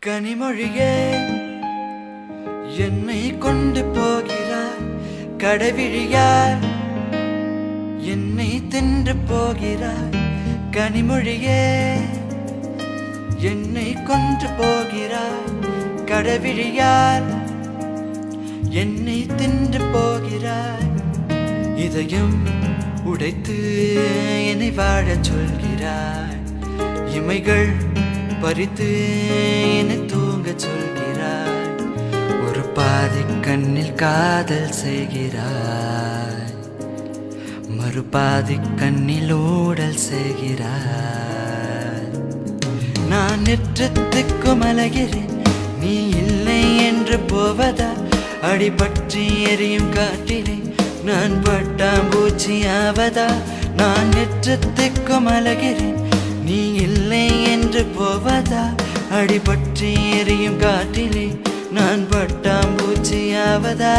கனிமொழியே என்னை கொண்டு போகிறார் கடவிழியார் என்னை தின்று போகிறார் கனிமொழியே என்னை கொண்டு போகிறார் கடவிழியார் என்னை தின்று போகிறார் இதயம் உடைத்து என்னை வாழச் சொல்கிறார் இமைகள் பறித்து என்னை தூங்க சொல்கிறார் ஒரு பாதி கண்ணில் காதல் செய்கிறார் மறுபாதி கண்ணில் ஊடல் செய்கிறார் நான் நெற்றத்துக்கும் அலைகிறேன் நீ இல்லை என்று போவதா அடிபற்றி எரியும் காட்டிலே நான் பட்டாம்பூச்சி ஆவதா நான் நெற்றத்துக்கும் அலைகிறேன் நீ இல்லை என்று போவதா அடிபற்றி எரியும் காட்டிலே நான் பட்டாம்பூச்சி ஆவதா